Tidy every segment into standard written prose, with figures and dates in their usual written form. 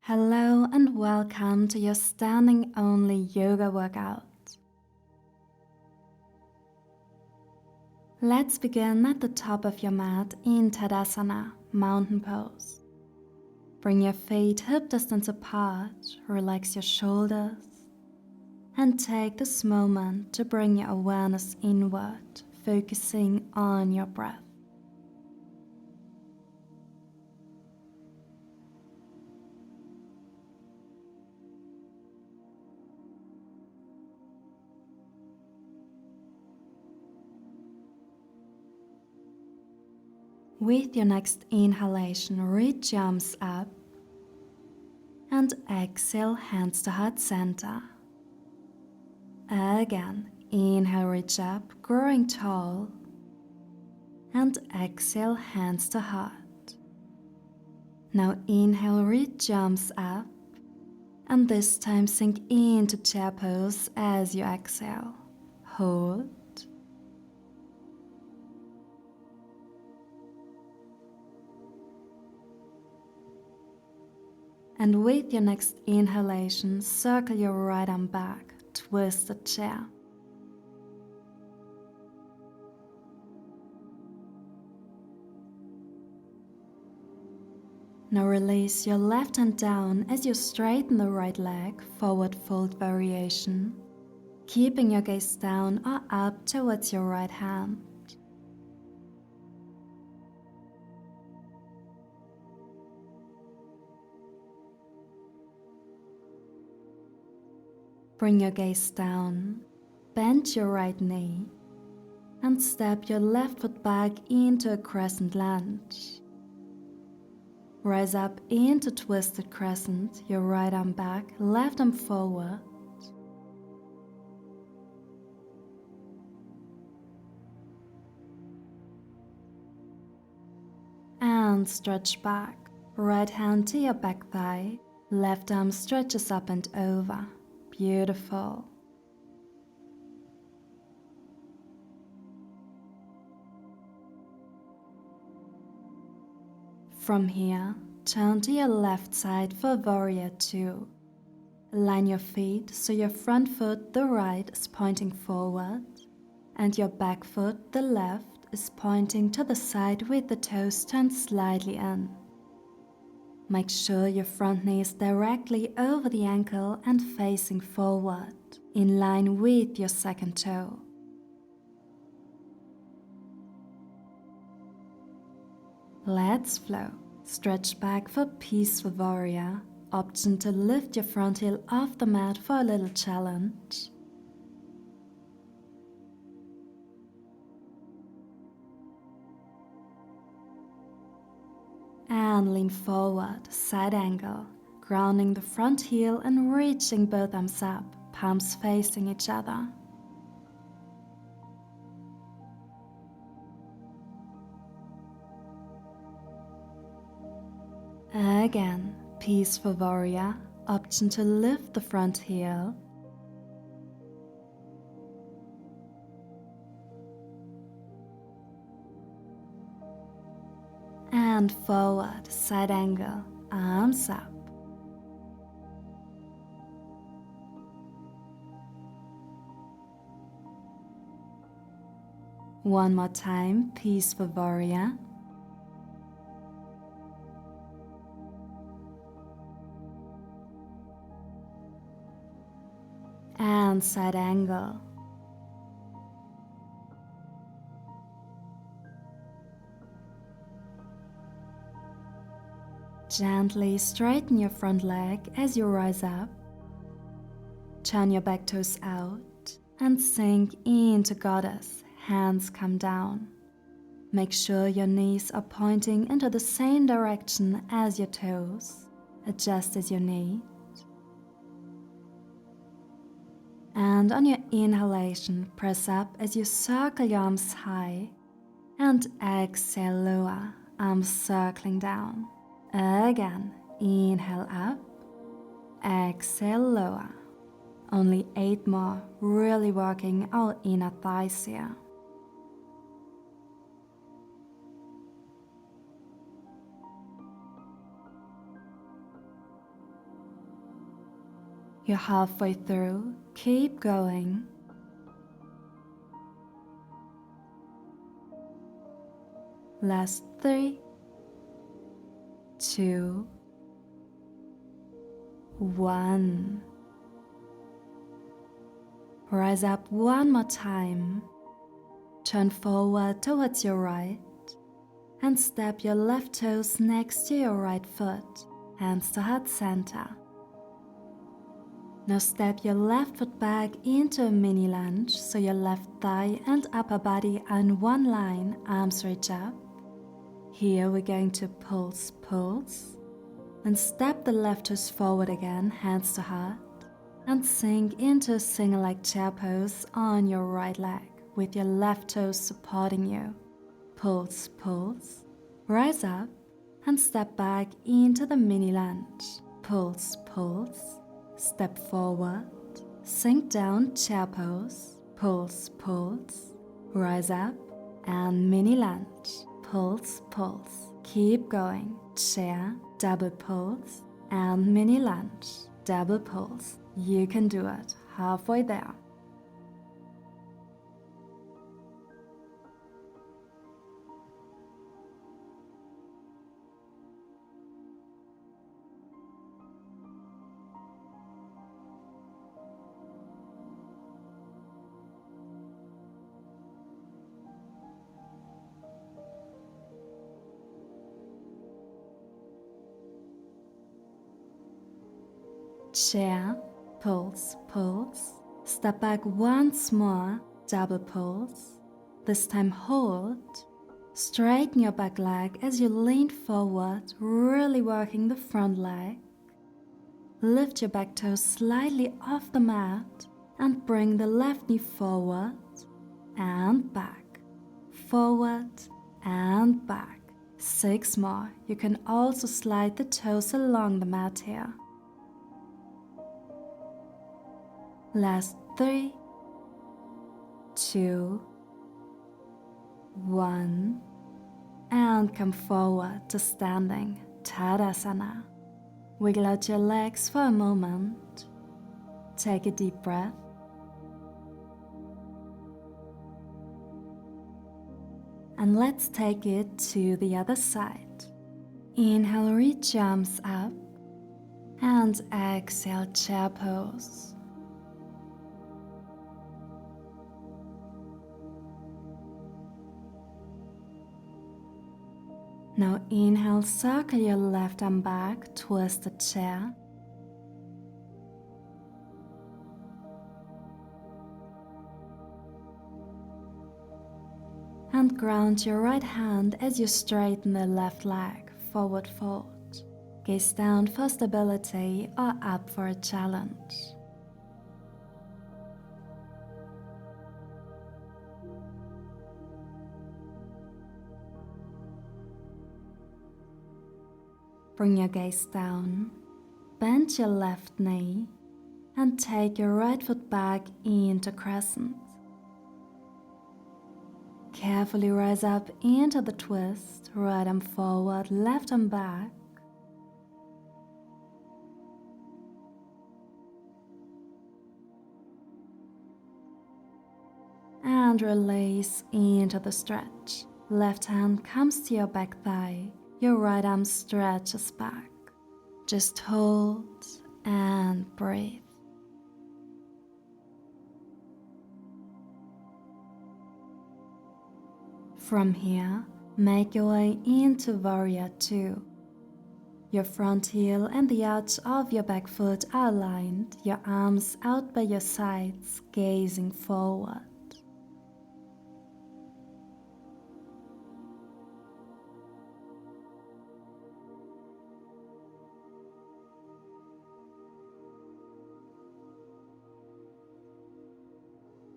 Hello and welcome to your standing only yoga workout. Let's begin at the top of your mat in Tadasana, mountain pose. Bring your feet hip distance apart, relax your shoulders, and take this moment to bring your awareness inward, focusing on your breath. With your next inhalation, reach your arms up and exhale, hands to heart center. Again, inhale, reach up, growing tall, and exhale, hands to heart. Now inhale, reach your arms up, and this time sink into chair pose as you exhale. Hold. And with your next inhalation, circle your right arm back, twist the chair. Now release your left hand down as you straighten the right leg, forward fold variation, keeping your gaze down or up towards your right hand. Bring your gaze down, bend your right knee, and step your left foot back into a crescent lunge. Rise up into twisted crescent, your right arm back, left arm forward. And stretch back, right hand to your back thigh, left arm stretches up and over. Beautiful. From here, turn to your left side for Warrior 2. Align your feet so your front foot, the right, is pointing forward, and your back foot, the left, is pointing to the side with the toes turned slightly in. Make sure your front knee is directly over the ankle and facing forward, in line with your second toe. Let's flow. Stretch back for Peaceful Warrior. Option to lift your front heel off the mat for a little challenge. And lean forward, side angle, grounding the front heel and reaching both arms up, palms facing each other. Again, Peaceful Warrior, option to lift the front heel. And forward, side angle, arms up. One more time, Peaceful Warrior. And side angle. Gently straighten your front leg as you rise up. Turn your back toes out and sink into Goddess. Hands come down. Make sure your knees are pointing into the same direction as your toes. Adjust as you need. And on your inhalation, press up as you circle your arms high. And exhale, lower, arms circling down. Again, inhale up, exhale, lower. Only 8 more, really working our inner thighs here. You're halfway through. Keep going. Last 3, 2, 1. Rise up one more time. Turn forward towards your right and step your left toes next to your right foot, hands to heart center. Now step your left foot back into a mini lunge so your left thigh and upper body are in one line, arms reach up. Here we're going to pulse, pulse, and step the left toes forward again, hands to heart, and sink into a single leg chair pose on your right leg with your left toes supporting you. Pulse, pulse, rise up and step back into the mini lunge. Pulse, pulse, step forward, sink down, chair pose, pulse, pulse, rise up and mini lunge. Pulse, pulse, keep going, chair, double pulse, and mini lunge, double pulse. You can do it, halfway there. Chair, pulse, pulse, step back once more, double pulse, this time hold, straighten your back leg as you lean forward, really working the front leg, lift your back toes slightly off the mat and bring the left knee forward and back, forward and back. 6 more, you can also slide the toes along the mat here. Last 3, 2, 1, and come forward to standing Tadasana. Wiggle out your legs for a moment. Take a deep breath. And let's take it to the other side. Inhale, reach your arms up, and exhale, chair pose. Now inhale, circle your left arm back, twist the chair. And ground your right hand as you straighten the left leg, forward fold. Gaze down for stability or up for a challenge. Bring your gaze down, bend your left knee, and take your right foot back into crescent. Carefully rise up into the twist, right arm forward, left arm back. And release into the stretch. Left hand comes to your back thigh. Your right arm stretches back. Just hold and breathe. From here, make your way into Warrior 2. Your front heel and the arch of your back foot are aligned, your arms out by your sides, gazing forward.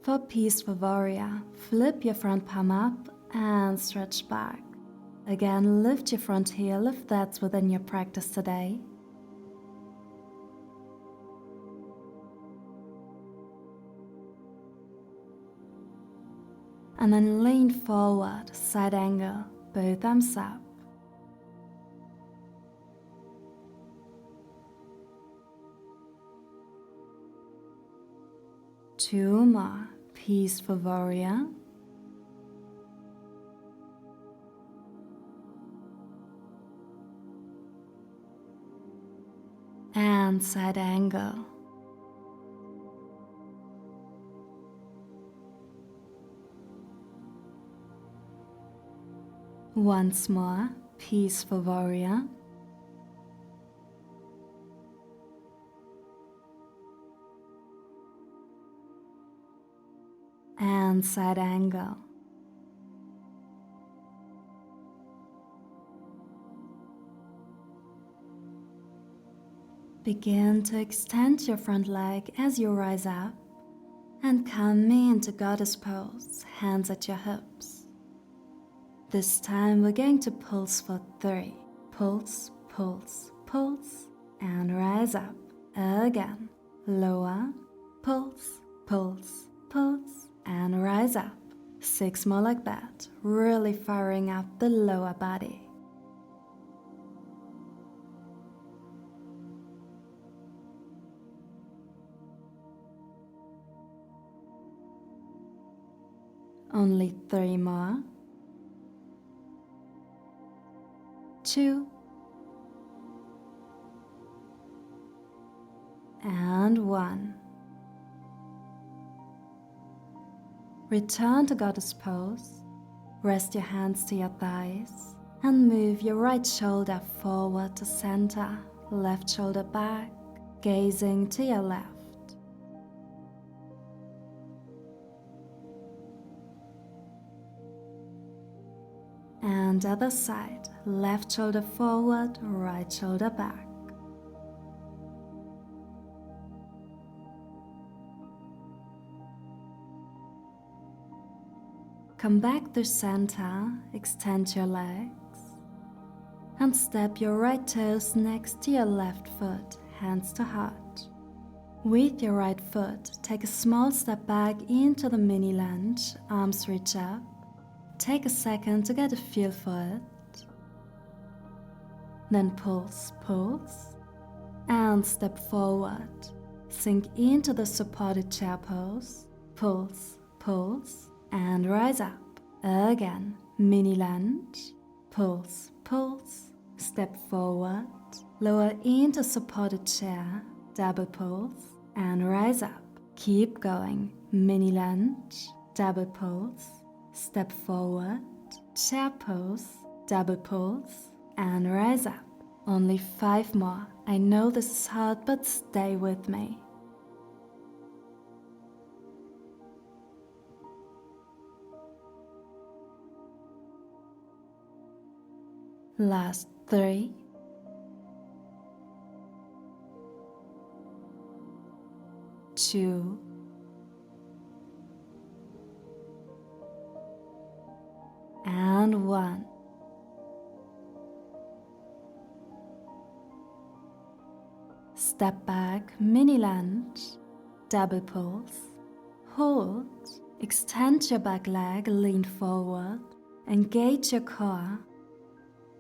For Peaceful Warrior, flip your front palm up and stretch back. Again, lift your front heel if that's within your practice today. And then lean forward, side angle, both arms up. 2 more. Peaceful warrior. And side angle. Once more, peaceful warrior. And side angle. Begin to extend your front leg as you rise up and come into goddess pose, hands at your hips. This time we're going to pulse for 3. Pulse, pulse, pulse, and rise up. Again. Lower, pulse, pulse, pulse, and rise up. 6 more like that, really firing up the lower body. Only 3 more. 2. And 1. Return to goddess pose. Rest your hands to your thighs and move your right shoulder forward to center, left shoulder back, gazing to your left. And other side, left shoulder forward, right shoulder back. Come back to center, extend your legs, and step your right toes next to your left foot, hands to heart. With your right foot, take a small step back into the mini lunge, arms reach up. Take a second to get a feel for it. Then pulse, pulse, and step forward. Sink into the supported chair pose. Pulse, pulse, and rise up. Again, mini lunge. Pulse, pulse, step forward. Lower into supported chair. Double pulse, and rise up. Keep going. Mini lunge, double pulse. Step forward, chair pose, double pulse, and rise up. Only 5 more. I know this is hard, but stay with me. Last 3. 2. And 1. Step back, mini lunge, double pulse, hold, extend your back leg, lean forward, engage your core,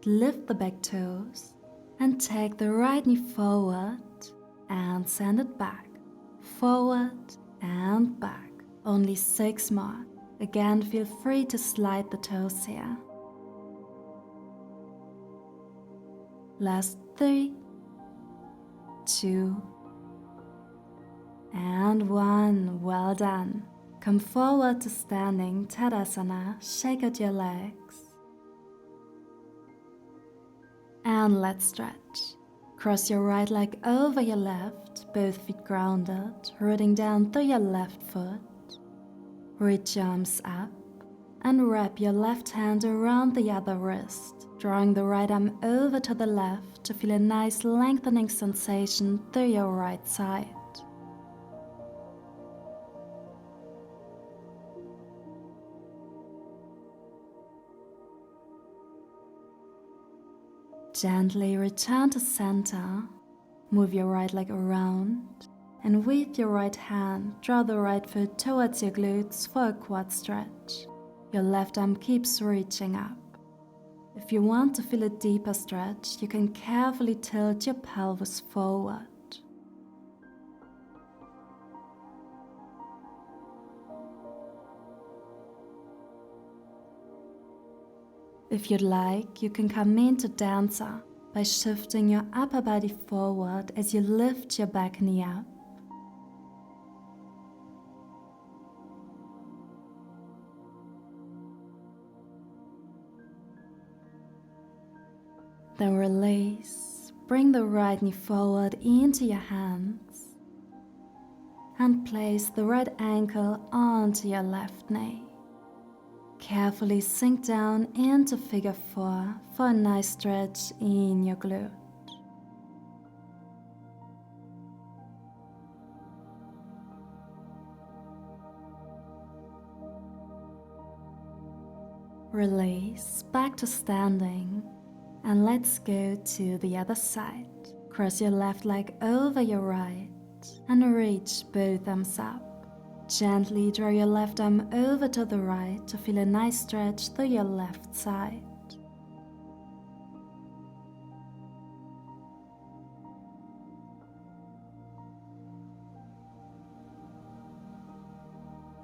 lift the back toes, and take the right knee forward and send it back, forward and back. Only 6 more. Again, feel free to slide the toes here. Last 3, 2, and 1. Well done. Come forward to standing Tadasana. Shake out your legs. And let's stretch. Cross your right leg over your left, both feet grounded, rooting down through your left foot. Reach your arms up and wrap your left hand around the other wrist, drawing the right arm over to the left to feel a nice lengthening sensation through your right side. Gently return to center, move your right leg around, and with your right hand, draw the right foot towards your glutes for a quad stretch. Your left arm keeps reaching up. If you want to feel a deeper stretch, you can carefully tilt your pelvis forward. If you'd like, you can come into Dancer by shifting your upper body forward as you lift your back knee up. Then release, bring the right knee forward into your hands and place the right ankle onto your left knee. Carefully sink down into figure 4 for a nice stretch in your glute. Release, back to standing, and let's go to the other side. Cross your left leg over your right and reach both arms up. Gently draw your left arm over to the right to feel a nice stretch through your left side.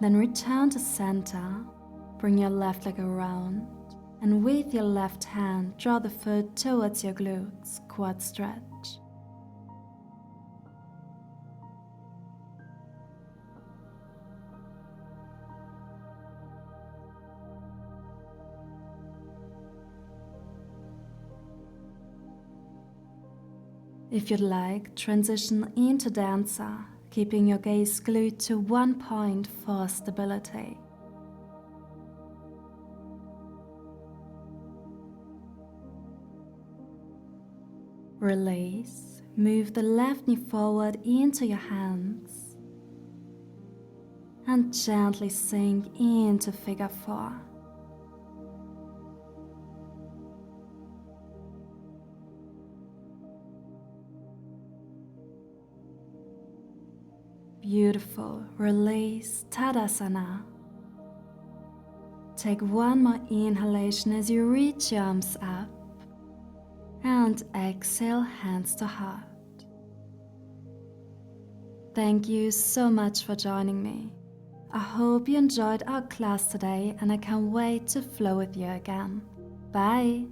Then return to center, bring your left leg around, and with your left hand draw the foot towards your glutes, quad stretch. If you'd like, transition into Dancer, keeping your gaze glued to one point for stability. Release, move the left knee forward into your hands and gently sink into figure 4. Beautiful. Release, Tadasana. Take one more inhalation as you reach your arms up and exhale, hands to heart. Thank you so much for joining me. I hope you enjoyed our class today and I can't wait to flow with you again. Bye!